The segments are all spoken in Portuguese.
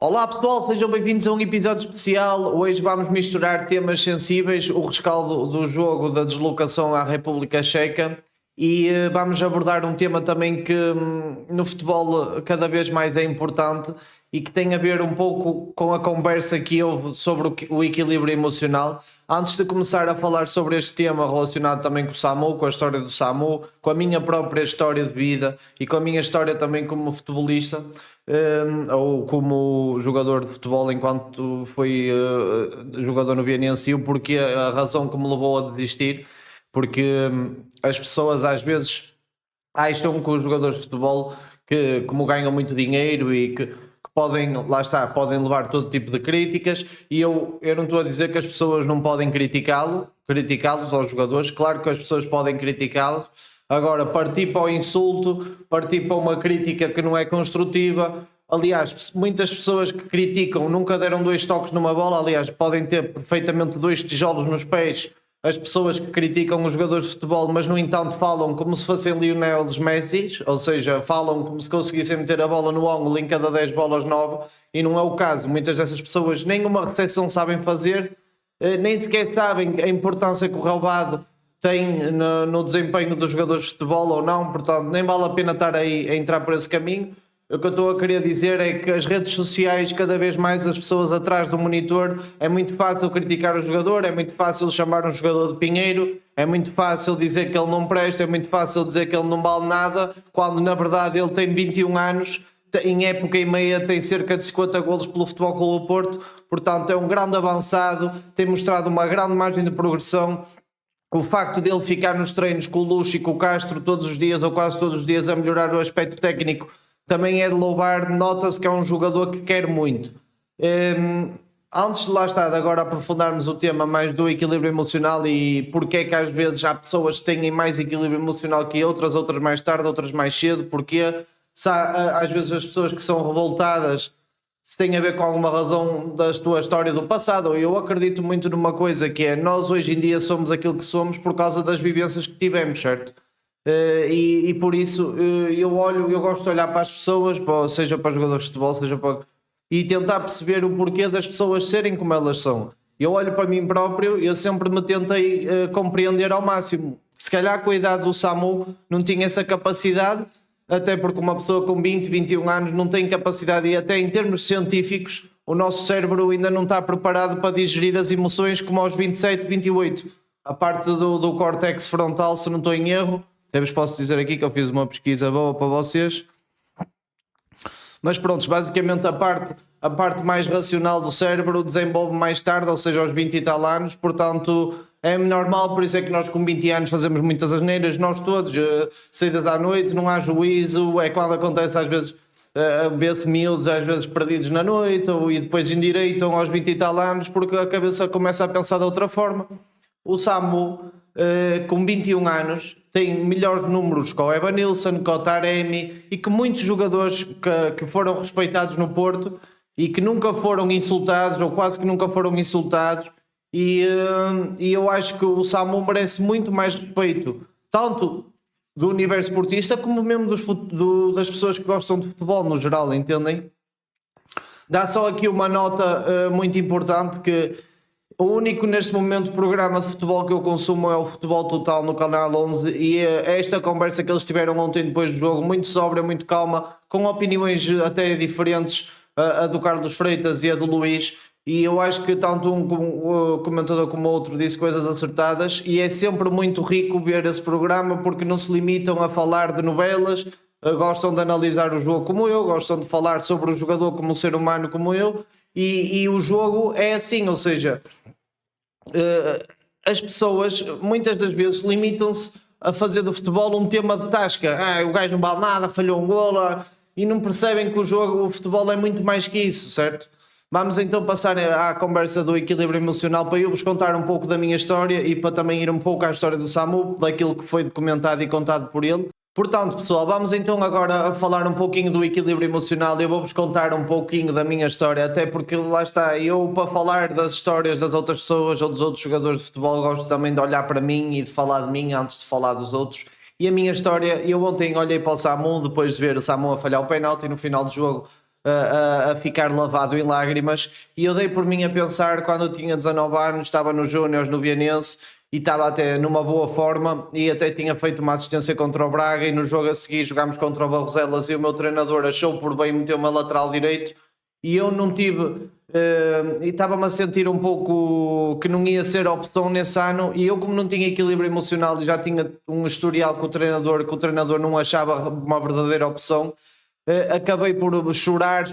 Olá pessoal, sejam bem-vindos a um episódio especial. Hoje vamos misturar temas sensíveis, o rescaldo do jogo da deslocação à República Checa e vamos abordar um tema também que no futebol cada vez mais é importante e que tem a ver um pouco com a conversa que houve sobre o equilíbrio emocional. Antes de começar a falar sobre este tema relacionado também com o SAMU, com a história do SAMU, com a minha própria história de vida e com a minha história também como futebolista, ou como jogador de futebol enquanto fui jogador no Belenenses, porque a razão que me levou a desistir, porque as pessoas às vezes acham que os jogadores de futebol, que como ganham muito dinheiro e que podem, lá está, podem levar todo tipo de críticas, e eu não estou a dizer que as pessoas não podem criticá-los aos jogadores, claro que as pessoas podem criticá-los. Agora, partir para o insulto, partir para uma crítica que não é construtiva. Aliás, muitas pessoas que criticam nunca deram dois toques numa bola. Aliás, podem ter perfeitamente dois tijolos nos pés. As pessoas que criticam os jogadores de futebol, mas no entanto falam como se fossem Lionel Messi, ou seja, falam como se conseguissem meter a bola no ângulo em cada 10 bolas 9, e não é o caso. Muitas dessas pessoas nem uma recepção sabem fazer, nem sequer sabem a importância que o relvado tem no desempenho dos jogadores de futebol ou não, portanto nem vale a pena estar aí a entrar por esse caminho. O que eu estou a querer dizer é que as redes sociais, cada vez mais as pessoas atrás do monitor, é muito fácil criticar o jogador, é muito fácil chamar um jogador de pinheiro, é muito fácil dizer que ele não presta, é muito fácil dizer que ele não vale nada, quando na verdade ele tem 21 anos, em época e meia tem cerca de 50 golos pelo Futebol Clube do Porto, portanto é um grande avançado, tem mostrado uma grande margem de progressão. O facto dele ficar nos treinos com o Lucho e com o Castro todos os dias ou quase todos os dias a melhorar o aspecto técnico também é de louvar. Nota-se que é um jogador que quer muito. Antes de lá estar, agora aprofundarmos o tema mais do equilíbrio emocional e porque é que às vezes há pessoas que têm mais equilíbrio emocional que outras mais tarde, outras mais cedo, porque às vezes as pessoas que são revoltadas se tem a ver com alguma razão da tua história do passado. Eu acredito muito numa coisa que é: nós hoje em dia somos aquilo que somos por causa das vivências que tivemos, certo? E por isso eu gosto de olhar para as pessoas, seja para jogadores de futebol, seja para, e tentar perceber o porquê das pessoas serem como elas são. Eu olho para mim próprio, eu sempre me tentei compreender ao máximo. Se calhar com a idade do Samu não tinha essa capacidade, até porque uma pessoa com 20, 21 anos não tem capacidade, e até em termos científicos o nosso cérebro ainda não está preparado para digerir as emoções como aos 27, 28. A parte do córtex frontal, se não estou em erro, eu vos posso dizer aqui que eu fiz uma pesquisa boa para vocês. Mas pronto, basicamente a parte mais racional do cérebro desenvolve mais tarde, ou seja, aos 20 e tal anos, portanto é normal. Por isso é que nós com 20 anos fazemos muitas asneiras, nós todos, saídas à noite, não há juízo, é quando acontece às vezes, vê-se miúdos às vezes perdidos na noite, e depois endireitam aos 20 e tal anos porque a cabeça começa a pensar de outra forma. O Samu, com 21 anos, tem melhores números que o Evanilson, que o Taremi e que muitos jogadores que foram respeitados no Porto e que nunca foram insultados, ou quase que nunca foram insultados, e eu acho que o Samu merece muito mais respeito, tanto do universo esportista como mesmo das pessoas que gostam de futebol no geral, entendem? Dá só aqui uma nota muito importante, que o único neste momento programa de futebol que eu consumo é o Futebol Total no Canal 11, e esta conversa que eles tiveram ontem depois do jogo, muito sóbria, muito calma, com opiniões até diferentes, a do Carlos Freitas e a do Luís, e eu acho que tanto o comentador como o outro disse coisas acertadas, e é sempre muito rico ver esse programa porque não se limitam a falar de novelas, gostam de analisar o jogo como eu, gostam de falar sobre o jogador como um ser humano como eu, e o jogo é assim, ou seja, as pessoas muitas das vezes limitam-se a fazer do futebol um tema de tasca. O gajo não vale nada, falhou um golo, e não percebem que o futebol é muito mais que isso, certo? Vamos então passar à conversa do equilíbrio emocional, para eu vos contar um pouco da minha história e para também ir um pouco à história do Samu, daquilo que foi documentado e contado por ele. Portanto, pessoal, vamos então agora a falar um pouquinho do equilíbrio emocional. Eu vou-vos contar um pouquinho da minha história, até porque lá está, eu para falar das histórias das outras pessoas ou dos outros jogadores de futebol gosto também de olhar para mim e de falar de mim antes de falar dos outros. E a minha história, eu ontem olhei para o Samu, depois de ver o Samu a falhar o penalti no final do jogo, a ficar lavado em lágrimas, e eu dei por mim a pensar, quando eu tinha 19 anos, estava nos Júniors no Vianense e estava até numa boa forma e até tinha feito uma assistência contra o Braga, e no jogo a seguir jogámos contra o Barroselas e o meu treinador achou por bem meter-me a lateral direito, e eu não tive, e estava-me a sentir um pouco que não ia ser a opção nesse ano, e eu, como não tinha equilíbrio emocional e já tinha um historial com o treinador, que o treinador não achava uma verdadeira opção, acabei por chorar,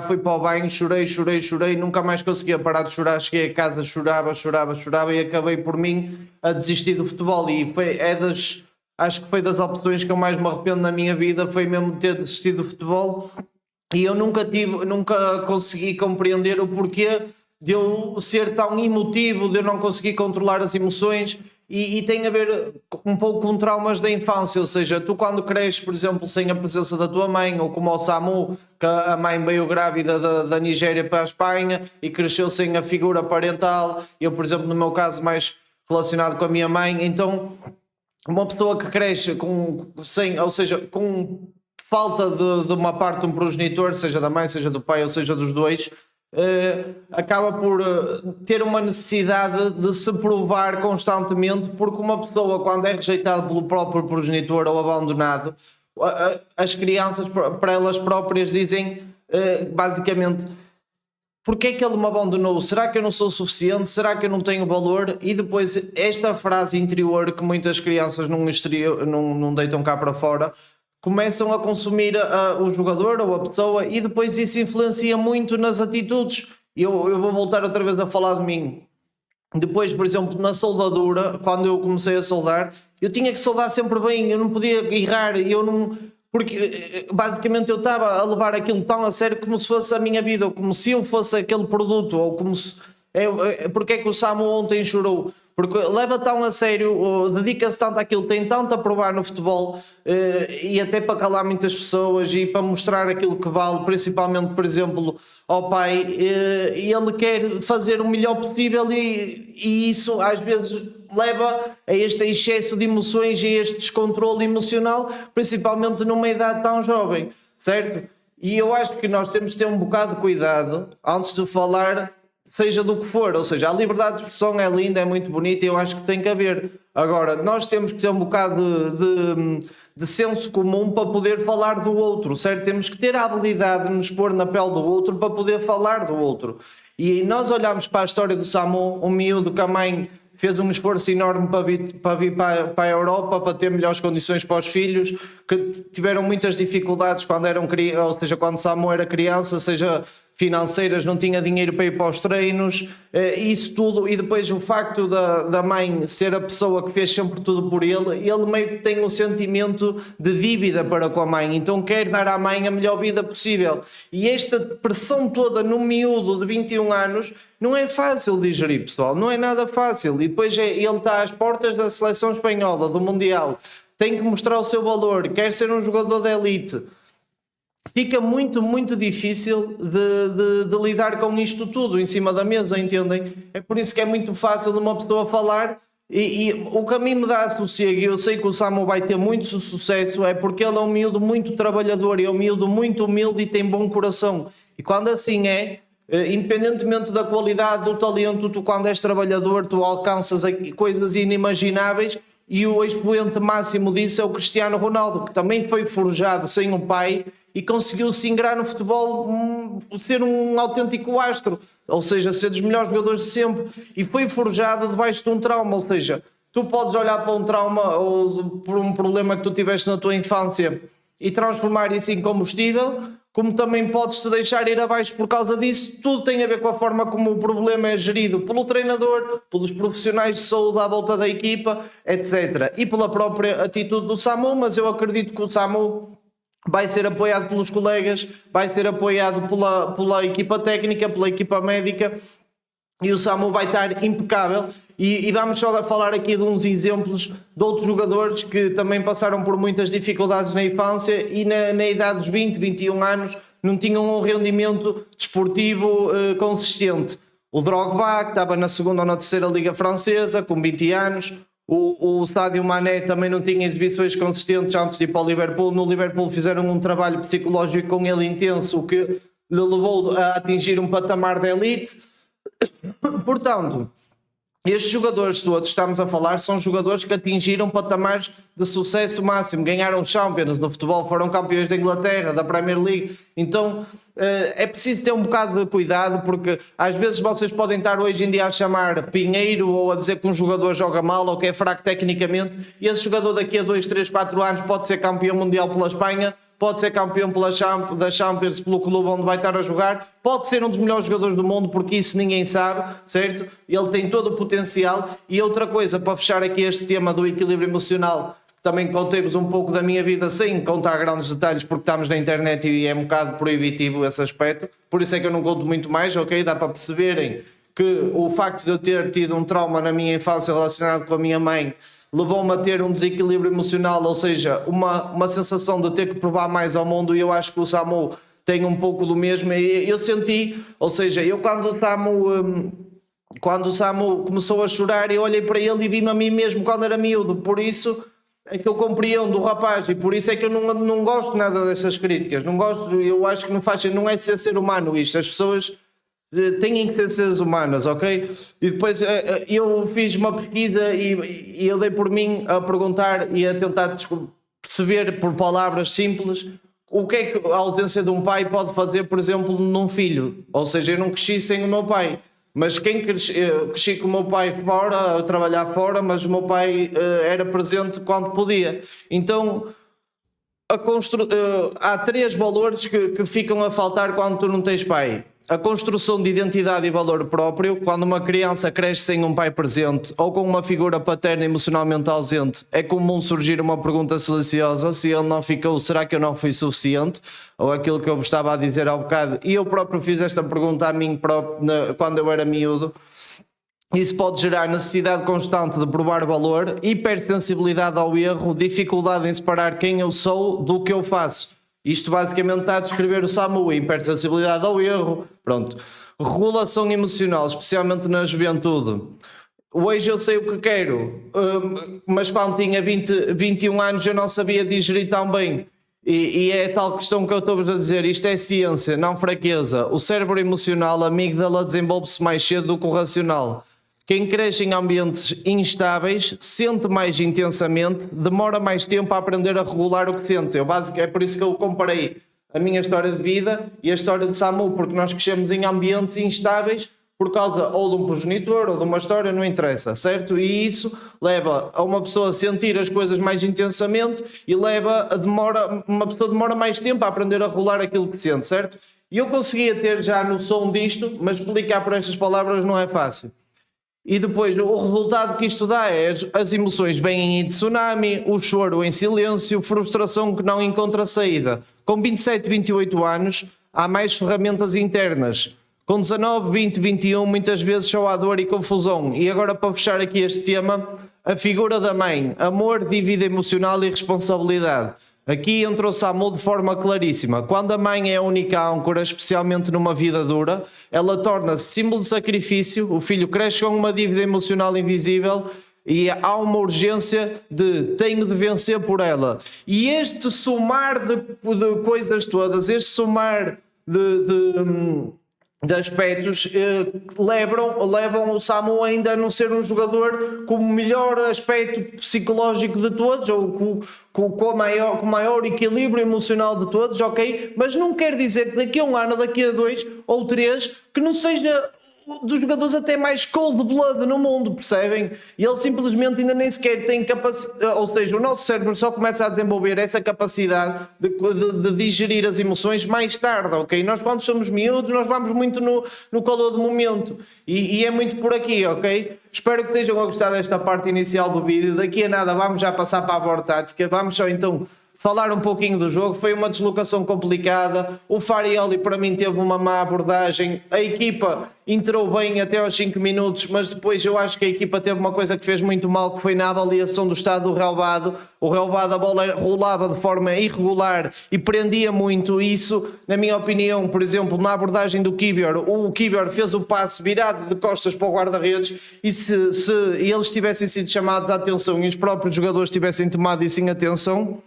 fui para o banho, chorei, nunca mais conseguia parar de chorar, cheguei a casa, chorava e acabei por mim a desistir do futebol, e acho que foi das opções que eu mais me arrependo na minha vida, foi mesmo ter desistido do futebol. E eu nunca consegui compreender o porquê de eu ser tão emotivo, de eu não conseguir controlar as emoções, e tem a ver um pouco com traumas da infância. Ou seja, tu quando cresces, por exemplo, sem a presença da tua mãe, ou como o Samu, que a mãe veio grávida da Nigéria para a Espanha e cresceu sem a figura parental, eu, por exemplo, no meu caso, mais relacionado com a minha mãe. Então, uma pessoa que cresce com falta de uma parte de um progenitor, seja da mãe, seja do pai, ou seja dos dois, acaba por ter uma necessidade de se provar constantemente, porque uma pessoa, quando é rejeitada pelo próprio progenitor ou abandonado, as crianças, para elas próprias, dizem basicamente: porque é que ele me abandonou? Será que eu não sou suficiente? Será que eu não tenho valor? E depois esta frase interior, que muitas crianças não deitam cá para fora, começam a consumir o jogador ou a pessoa, e depois isso influencia muito nas atitudes. Eu vou voltar outra vez a falar de mim. Depois, por exemplo, na soldadura, quando eu comecei a soldar, eu tinha que soldar sempre bem, eu não podia errar, porque basicamente eu estava a levar aquilo tão a sério, como se fosse a minha vida, ou como se eu fosse aquele produto, ou como se... Porque é que o Samu ontem chorou? Porque leva tão a sério, dedica-se tanto àquilo, tem tanto a provar no futebol, e até para calar muitas pessoas e para mostrar aquilo que vale, principalmente, por exemplo, ao pai, e ele quer fazer o melhor possível, e isso às vezes leva a este excesso de emoções e a este descontrole emocional, principalmente numa idade tão jovem, certo? E eu acho que nós temos de ter um bocado de cuidado antes de falar, seja do que for. Ou seja, a liberdade de expressão é linda, é muito bonita, e eu acho que tem que haver. Agora, nós temos que ter um bocado de senso comum para poder falar do outro, certo? Temos que ter a habilidade de nos pôr na pele do outro para poder falar do outro. E nós olhamos para a história do Samu, um miúdo que a mãe fez um esforço enorme para vir para a Europa, para ter melhores condições para os filhos, que tiveram muitas dificuldades quando eram crianças, ou seja, quando Samu era criança, seja financeiras, não tinha dinheiro para ir para os treinos, isso tudo, e depois o facto da mãe ser a pessoa que fez sempre tudo por ele meio que tem um sentimento de dívida para com a mãe, então quer dar à mãe a melhor vida possível, e esta pressão toda no miúdo de 21 anos não é fácil de digerir, pessoal, não é nada fácil. E depois ele está às portas da seleção espanhola, do Mundial, tem que mostrar o seu valor, quer ser um jogador de elite. Fica muito, muito difícil de lidar com isto tudo em cima da mesa, entendem? É por isso que é muito fácil de uma pessoa falar, e o que a mim me dá sossego, e eu sei que o Samu vai ter muito sucesso, é porque ele é um miúdo muito trabalhador, é um miúdo muito humilde e tem bom coração. E quando assim é, independentemente da qualidade do talento, tu, quando és trabalhador, tu alcanças coisas inimagináveis, e o expoente máximo disso é o Cristiano Ronaldo, que também foi forjado sem o pai e conseguiu se ingrar no futebol, ser um autêntico astro, ou seja, ser dos melhores jogadores de sempre, e foi forjado debaixo de um trauma. Ou seja, tu podes olhar para um trauma ou por um problema que tu tiveste na tua infância e transformar isso em combustível, como também podes te deixar ir abaixo por causa disso. Tudo tem a ver com a forma como o problema é gerido pelo treinador, pelos profissionais de saúde à volta da equipa, etc. E pela própria atitude do Samu, mas eu acredito que o Samu vai ser apoiado pelos colegas, vai ser apoiado pela equipa técnica, pela equipa médica, e o Samu vai estar impecável. E vamos só falar aqui de uns exemplos de outros jogadores que também passaram por muitas dificuldades na infância e na idade dos 20, 21 anos não tinham um rendimento desportivo consistente. O Drogba, que estava na segunda ou na terceira liga francesa com 20 anos, O Sadio Mané também não tinha exibições consistentes antes de ir para o Liverpool. No Liverpool fizeram um trabalho psicológico com ele intenso, o que lhe levou a atingir um patamar de elite. Portanto, estes jogadores todos que estamos a falar são jogadores que atingiram patamares de sucesso máximo, ganharam Champions no futebol, foram campeões da Inglaterra, da Premier League. Então é preciso ter um bocado de cuidado, porque às vezes vocês podem estar hoje em dia a chamar Pinheiro ou a dizer que um jogador joga mal ou que é fraco tecnicamente, e esse jogador daqui a 2, 3, 4 anos pode ser campeão mundial pela Espanha, pode ser campeão da Champions pelo clube onde vai estar a jogar, pode ser um dos melhores jogadores do mundo, porque isso ninguém sabe, certo? Ele tem todo o potencial. E outra coisa, para fechar aqui este tema do equilíbrio emocional, também contei-vos um pouco da minha vida sem contar grandes detalhes, porque estamos na internet e é um bocado proibitivo esse aspecto, por isso é que eu não conto muito mais, ok? Dá para perceberem que o facto de eu ter tido um trauma na minha infância relacionado com a minha mãe levou-me a ter um desequilíbrio emocional, ou seja, uma sensação de ter que provar mais ao mundo, e eu acho que o Samu tem um pouco do mesmo. Eu senti, ou seja, eu quando o Samu começou a chorar, eu olhei para ele e vi-me a mim mesmo quando era miúdo, por isso é que eu compreendo o rapaz, e por isso é que eu não gosto nada dessas críticas, não gosto, eu acho que não é ser humano isto, as pessoas têm que ser seres humanos, ok? E depois eu fiz uma pesquisa e eu dei por mim a perguntar e a tentar perceber por palavras simples o que é que a ausência de um pai pode fazer, por exemplo, num filho. Ou seja, eu não cresci sem o meu pai, mas cresci com o meu pai fora, a trabalhar fora, mas o meu pai era presente quando podia. Então há 3 valores que ficam a faltar quando tu não tens pai. A construção de identidade e valor próprio. Quando uma criança cresce sem um pai presente ou com uma figura paterna emocionalmente ausente, é comum surgir uma pergunta silenciosa: se ele não ficou, será que eu não fui suficiente? Ou aquilo que eu vos estava a dizer há bocado, e eu próprio fiz esta pergunta a mim próprio quando eu era miúdo. Isso pode gerar necessidade constante de provar valor, hipersensibilidade ao erro, dificuldade em separar quem eu sou do que eu faço. Isto basicamente está a descrever o Samu: hipersensibilidade ao erro, pronto. Regulação emocional, especialmente na juventude. Hoje eu sei o que quero, mas quando tinha 21 anos eu não sabia digerir tão bem. E é a tal questão que eu estou a dizer: isto é ciência, não fraqueza. O cérebro emocional, a amígdala, desenvolve-se mais cedo do que o racional. Quem cresce em ambientes instáveis sente mais intensamente, demora mais tempo a aprender a regular o que sente. É por isso que eu comparei a minha história de vida e a história do Samu, porque nós crescemos em ambientes instáveis por causa ou de um progenitor ou de uma história, não interessa, certo? E isso leva a uma pessoa a sentir as coisas mais intensamente e uma pessoa demora mais tempo a aprender a regular aquilo que sente, certo? E eu conseguia ter já noção disto, mas explicar por estas palavras não é fácil. E depois o resultado que isto dá é as emoções vêm em tsunami, o choro em silêncio, frustração que não encontra saída. Com 27, 28 anos há mais ferramentas internas. Com 19, 20, 21 muitas vezes só há dor e confusão. E agora, para fechar aqui este tema, a figura da mãe: amor, dívida emocional e responsabilidade. Aqui entrou o Samu de forma claríssima. Quando a mãe é a única âncora, especialmente numa vida dura, ela torna-se símbolo de sacrifício, o filho cresce com uma dívida emocional invisível e há uma urgência de tenho de vencer por ela. E este somar de coisas todas, este somar de aspectos levam o Samu ainda a não ser um jogador com o melhor aspecto psicológico de todos, ou com o maior equilíbrio emocional de todos, ok? Mas não quer dizer que daqui a um ano, daqui a 2 ou 3, que não seja dos jogadores até mais cold blood no mundo, percebem? E ele simplesmente ainda nem sequer tem capacidade, ou seja, o nosso cérebro só começa a desenvolver essa capacidade de digerir as emoções mais tarde, ok? Nós quando somos miúdos, nós vamos muito no calor do momento, e é muito por aqui, ok? Espero que estejam a gostar desta parte inicial do vídeo. Daqui a nada vamos já passar para a board tática, vamos só então falar um pouquinho do jogo. Foi uma deslocação complicada, o Farioli para mim teve uma má abordagem, a equipa entrou bem até aos 5 minutos, mas depois eu acho que a equipa teve uma coisa que fez muito mal, que foi na avaliação do estado do relvado. O relvado, a bola rolava de forma irregular e prendia muito isso, na minha opinião. Por exemplo, na abordagem do Kiwior, o Kiwior fez o passe virado de costas para o guarda-redes, e se eles tivessem sido chamados à atenção e os próprios jogadores tivessem tomado isso em atenção,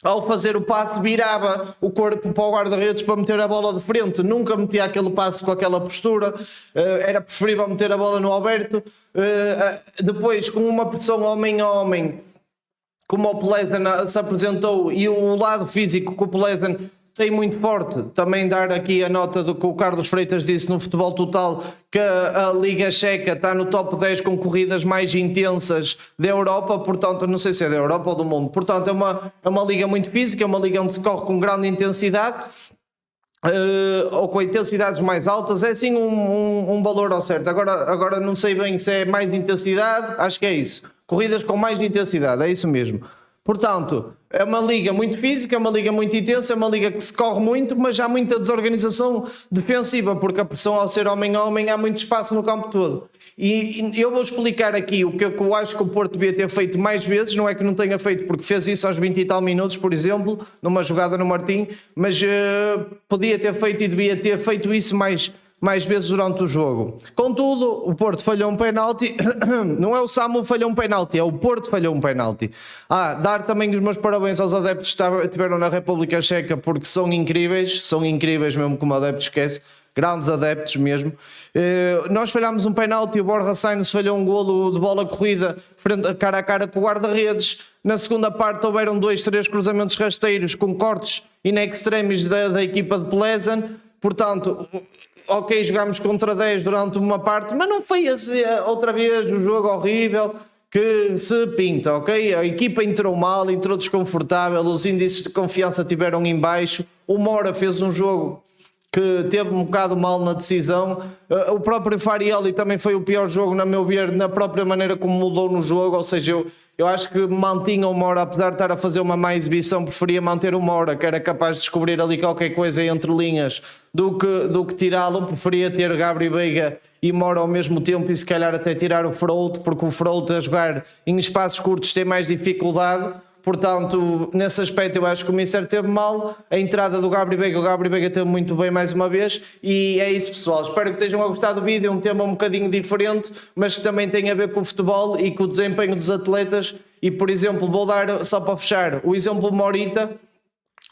ao fazer o passe virava o corpo para o guarda-redes para meter a bola de frente, nunca metia aquele passe com aquela postura. Era preferível meter a bola no Alberto. Depois, com uma pressão homem a homem, como o Plesen se apresentou, e o lado físico que o Plesen tem muito forte. Também dar aqui a nota do que o Carlos Freitas disse no Futebol Total, que a Liga Checa está no top 10 com corridas mais intensas da Europa, portanto, não sei se é da Europa ou do mundo, portanto é uma liga muito física, é uma liga onde se corre com grande intensidade, ou com intensidades mais altas, é assim um valor ao certo. Agora não sei bem se é mais intensidade, acho que é isso, corridas com mais intensidade, é isso mesmo. Portanto, é uma liga muito física, é uma liga muito intensa, é uma liga que se corre muito, mas há muita desorganização defensiva, porque a pressão, ao ser homem a homem, há muito espaço no campo todo. E eu vou explicar aqui o que eu acho que o Porto devia ter feito mais vezes. Não é que não tenha feito, porque fez isso aos 20 e tal minutos, por exemplo, numa jogada no Martim, mas podia ter feito e devia ter feito isso mais vezes durante o jogo. Contudo, o Porto falhou um penalti. Não é o Samu que falhou um penalti, é o Porto que falhou um penalti. Dar também os meus parabéns aos adeptos que estiveram na República Checa, porque são incríveis mesmo, como adeptos, esquece, grandes adeptos mesmo. Nós falhámos um penalti, o Borja Sainz falhou um golo de bola corrida cara a cara com o guarda-redes. Na segunda parte houveram 2-3 cruzamentos rasteiros com cortes in extremis da equipa de Plesen. Portanto, ok, jogámos contra 10 durante uma parte, mas não foi assim, outra vez no jogo horrível que se pinta, ok? A equipa entrou mal, entrou desconfortável, os índices de confiança tiveram em baixo, o Mora fez um jogo que teve um bocado mal na decisão, o próprio Farioli também foi o pior jogo, na meu ver, na própria maneira como mudou no jogo. Ou seja, eu acho que mantinha o Mora, apesar de estar a fazer uma má exibição, preferia manter o Mora, que era capaz de descobrir ali qualquer coisa entre linhas, do que tirá-lo. Preferia ter Gabri Veiga e Mora ao mesmo tempo, e se calhar até tirar o Froute, porque o Froute a jogar em espaços curtos tem mais dificuldade. Portanto, nesse aspecto eu acho que o Mister teve mal. A entrada do Gabri Veiga, o Gabri Veiga teve muito bem mais uma vez. E é isso, pessoal, espero que tenham gostado do vídeo. É um tema um bocadinho diferente, mas que também tem a ver com o futebol e com o desempenho dos atletas. E, por exemplo, vou dar, só para fechar, o exemplo Morita.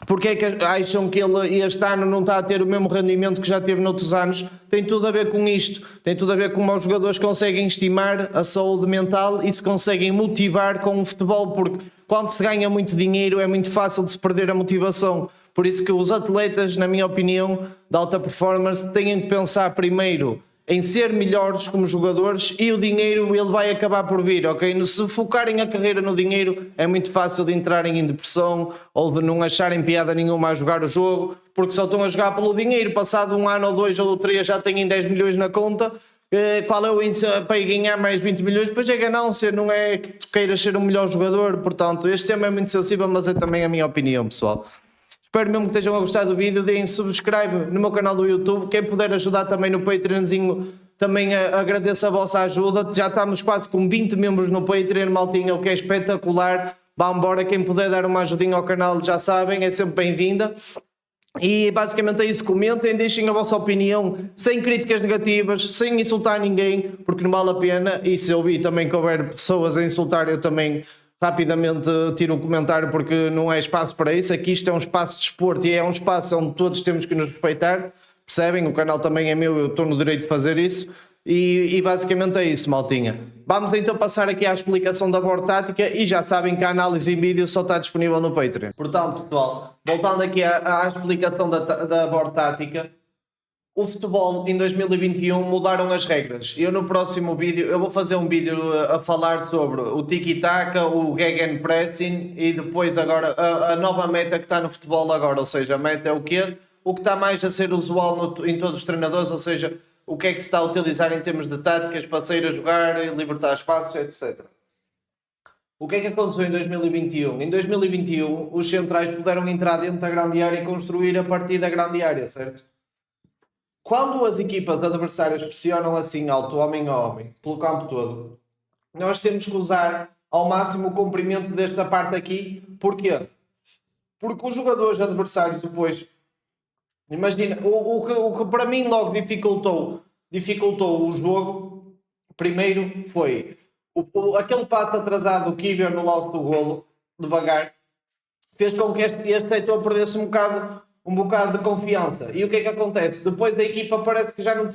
Porque é que acham que ele este ano não está a ter o mesmo rendimento que já teve noutros anos? Tem tudo a ver com isto, tem tudo a ver com como os jogadores conseguem estimar a saúde mental e se conseguem motivar com o futebol, porque quando se ganha muito dinheiro é muito fácil de se perder a motivação. Por isso que os atletas, na minha opinião, de alta performance, têm que pensar primeiro em ser melhores como jogadores, e o dinheiro ele vai acabar por vir, ok? Se focarem a carreira no dinheiro, é muito fácil de entrarem em depressão ou de não acharem piada nenhuma a jogar o jogo, porque só estão a jogar pelo dinheiro. Passado um ano ou 2 ou 3 já têm 10 milhões na conta. Qual é o índice para ganhar mais 20 milhões? Depois é ganância, não é que tu queiras ser um melhor jogador. Portanto, este tema é muito sensível, mas é também a minha opinião, pessoal. Espero mesmo que estejam a gostar do vídeo. Deem subscribe no meu canal do YouTube. Quem puder ajudar também no Patreonzinho, também agradeço a vossa ajuda. Já estamos quase com 20 membros no Patreon, maltinha, o que é espetacular. Vá embora, quem puder dar uma ajudinha ao canal, já sabem, é sempre bem-vinda. E basicamente é isso. Comentem, deixem a vossa opinião, sem críticas negativas, sem insultar ninguém, porque não vale a pena. E se eu vi também que houver pessoas a insultar, eu também rapidamente tiro um comentário, porque não é espaço para isso. Aqui isto é um espaço de desporto e é um espaço onde todos temos que nos respeitar, percebem? O canal também é meu, eu estou no direito de fazer isso. E basicamente é isso, maltinha. Vamos então passar aqui à explicação da board tática, e já sabem que a análise em vídeo só está disponível no Patreon. Portanto, pessoal, voltando aqui à explicação da board tática, o futebol em 2021 mudaram as regras. Eu no próximo vídeo, eu vou fazer um vídeo a falar sobre o tiki-taka, o gegenpressing, e depois agora a nova meta que está no futebol agora. Ou seja, a meta é o quê? O que está mais a ser usual em todos os treinadores, ou seja, o que é que se está a utilizar em termos de táticas para sair a jogar, libertar espaços, etc. O que é que aconteceu em 2021? Em 2021, os centrais puderam entrar dentro da grande área e construir a partir da grande área, certo? Quando as equipas adversárias pressionam assim alto, homem a homem, pelo campo todo, nós temos que usar ao máximo o comprimento desta parte aqui. Porquê? Porque os jogadores adversários depois, imagina, o que para mim logo dificultou o jogo, primeiro foi aquele passo atrasado do Kivior no lance do golo, devagar, fez com que este setor perdesse um bocado de confiança. E o que é que acontece? Depois a equipa parece que já não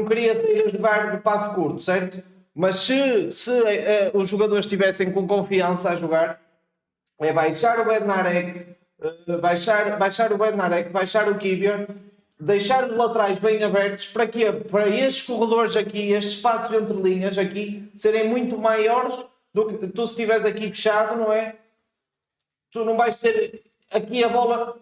queria sair a jogar de passo curto, certo? Mas se os jogadores estivessem com confiança a jogar, é baixar o Bednarek, baixar o Bednarek, baixar o Kivior, deixar os laterais bem abertos. Para quê? Para estes corredores aqui, estes espaços entre linhas aqui, serem muito maiores do que tu se estiveres aqui fechado, não é? Tu não vais ter aqui a bola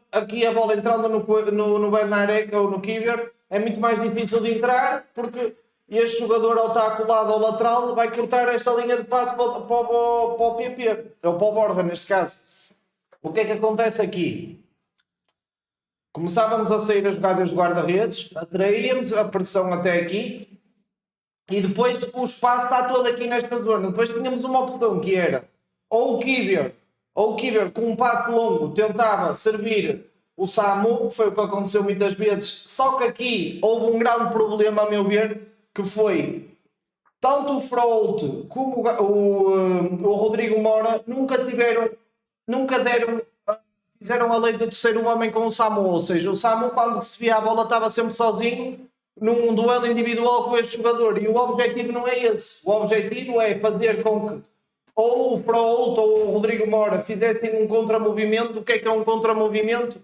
entrando no Bednarek ou no Kivior, é muito mais difícil de entrar, porque este jogador, ao estar colado ao lateral, vai cortar esta linha de passe para o PP, ou para o Borja neste caso. O que é que acontece aqui? Começávamos a sair as jogadas de guarda-redes, atraíamos a pressão até aqui, e depois o espaço está todo aqui nesta zona. Depois tínhamos uma opção que era ou o Kivior com um passe longo tentava servir o Samu, que foi o que aconteceu muitas vezes, só que aqui houve um grande problema, a meu ver, que foi tanto o Frolt como o Rodrigo Mora fizeram a lei do terceiro homem com o Samu, ou seja, o Samu quando recebia a bola estava sempre sozinho num duelo individual com este jogador, e o objetivo não é esse. O objetivo é fazer com que ou o Frolt ou o Rodrigo Mora fizessem um contramovimento. O que é um contramovimento?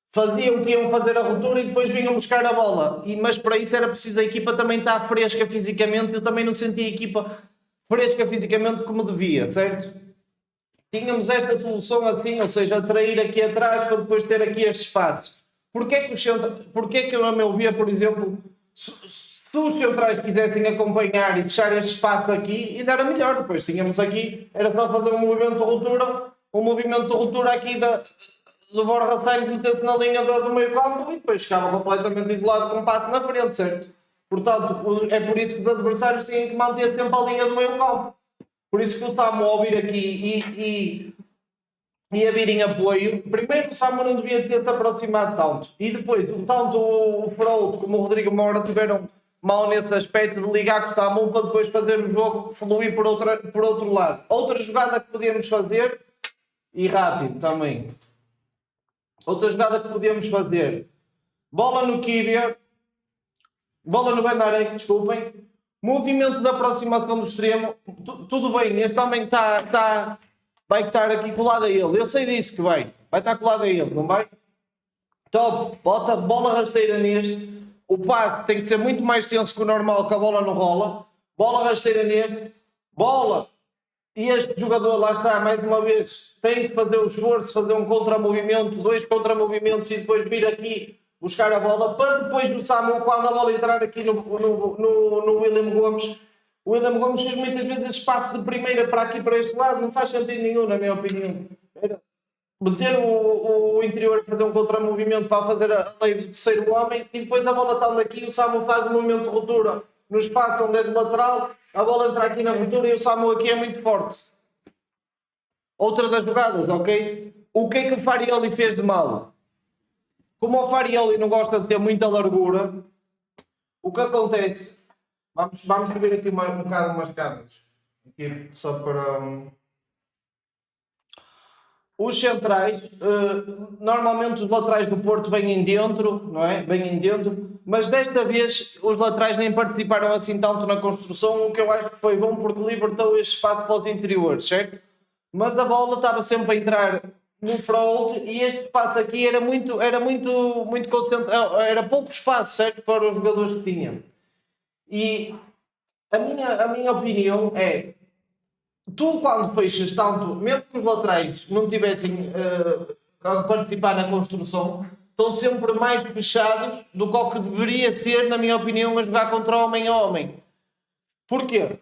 Faziam que iam fazer a ruptura e depois vinham buscar a bola. Mas para isso era preciso a equipa também estar fresca fisicamente. Eu também não senti a equipa fresca fisicamente como devia, certo? Tínhamos esta solução assim, ou seja, atrair aqui atrás para depois ter aqui estes espaços. Porquê que eu, a meu ver, por exemplo, se os centrais quisessem acompanhar e fechar este espaço aqui, ainda era melhor. Depois tínhamos aqui, era só fazer um movimento de ruptura aqui do Borja Sainz, meter-se na linha do meio campo e depois ficava completamente isolado com um passo na frente, certo? Portanto, é por isso que os adversários têm que manter sempre a linha do meio campo. Por isso que o Samu ao vir aqui e a vir em apoio, primeiro o Samu não devia ter se aproximado tanto, e depois tanto o Frolt como o Rodrigo Mora tiveram mal nesse aspecto de ligar com o Samu para depois fazer o jogo fluir por outro lado. Outra jogada que podíamos fazer, e rápido também, bola no Kivior, bola no Bednarek, desculpem, movimento de aproximação do extremo, tudo bem, este homem vai estar aqui colado a ele, eu sei disso que vai estar colado a ele, não vai? Top, bota bola rasteira neste, o passe tem que ser muito mais tenso que o normal, que a bola não rola, bola rasteira neste, bola, e este jogador, lá está, mais uma vez, tem que fazer o esforço, fazer um contramovimento, 2 contramovimentos e depois vir aqui buscar a bola, para depois o Samu, quando a bola entrar aqui no William Gomes. O William Gomes fez muitas vezes espaço de primeira para aqui, para este lado, não faz sentido nenhum, na minha opinião. Era meter o interior a fazer um contramovimento para fazer a lei do terceiro homem, e depois a bola estando aqui, o Samu faz um movimento de ruptura no espaço onde é de lateral, a bola entra aqui na ruptura e o Samu aqui é muito forte. Outra das jogadas, ok? O que é que o Farioli fez de mal? Como o Farioli não gosta de ter muita largura, o que acontece? Vamos subir aqui um bocado umas casas. Aqui, só para... Os centrais, normalmente os laterais do Porto vêm dentro, não é? Vêm dentro, mas desta vez os laterais nem participaram assim tanto na construção, o que eu acho que foi bom porque libertou este espaço para os interiores, certo? Mas a bola estava sempre a entrar no Frolt e este espaço aqui era muito concentrado, era pouco espaço, certo? Para os jogadores que tinha. E a minha opinião é, tu quando fechas tanto, mesmo que os laterais não tivessem a participar na construção, estão sempre mais fechados do que o que deveria ser, na minha opinião, a jogar contra homem a homem. Porquê?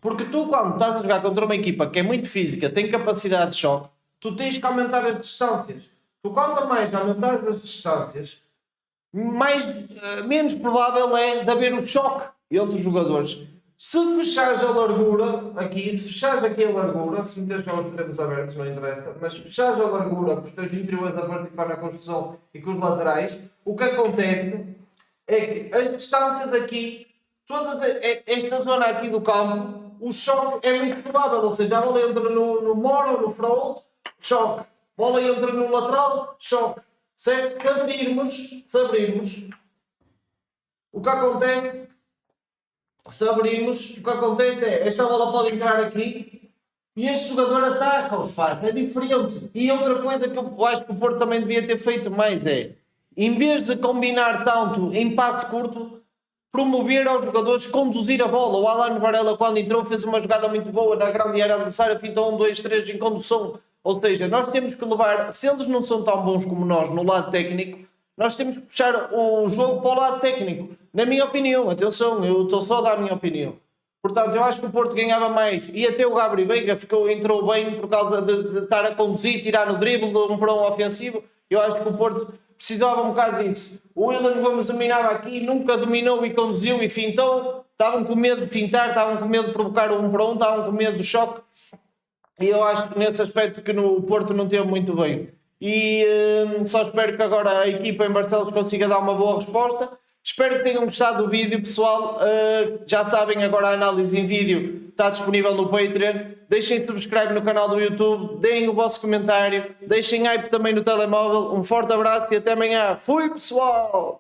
Porque tu, quando estás a jogar contra uma equipa que é muito física, tem capacidade de choque, tu tens que aumentar as distâncias. Tu, quanto mais aumentares as distâncias, menos provável é de haver o choque entre os jogadores. Se fechares a largura aqui, se fechares aqui a largura, se meteres só os extremos abertos, não interessa, mas se fechares a largura com os teus interiores a participar na construção e com os laterais, o que acontece é que as distâncias aqui, esta zona aqui do campo, o choque é muito provável, ou seja, a bola entra no moro, no front, choque. A bola entra no lateral, choque. Certo? Se abrirmos, o que acontece é, esta bola pode entrar aqui e este jogador ataca o espaço, é diferente. E outra coisa que eu acho que o Porto também devia ter feito mais é, em vez de combinar tanto em passe curto, promover aos jogadores conduzir a bola. O Alan Varela, quando entrou, fez uma jogada muito boa na grande área adversária, fintou 1, 2, 3 em condução. Ou seja, nós temos que levar, se eles não são tão bons como nós no lado técnico, nós temos que puxar o jogo para o lado técnico. Na minha opinião, atenção, eu estou só a dar a minha opinião. Portanto, eu acho que o Porto ganhava mais. E até o Gabriel Veiga entrou bem por causa de estar a conduzir, tirar no drible, um para um ofensivo. Eu acho que o Porto precisava um bocado disso. O William Gomes dominava aqui, nunca dominou e conduziu e fintou. Estavam com medo de fintar, estavam com medo de provocar o 1 para 1, estavam com medo do choque. E eu acho que nesse aspecto que o Porto não teve muito bem. E só espero que agora a equipa em Barcelos consiga dar uma boa resposta. Espero que tenham gostado do vídeo, pessoal. Já sabem, agora a análise em vídeo está disponível no Patreon. Deixem subscrever no canal do YouTube, deem o vosso comentário, deixem hype também no telemóvel. Um forte abraço e até amanhã. Fui, pessoal!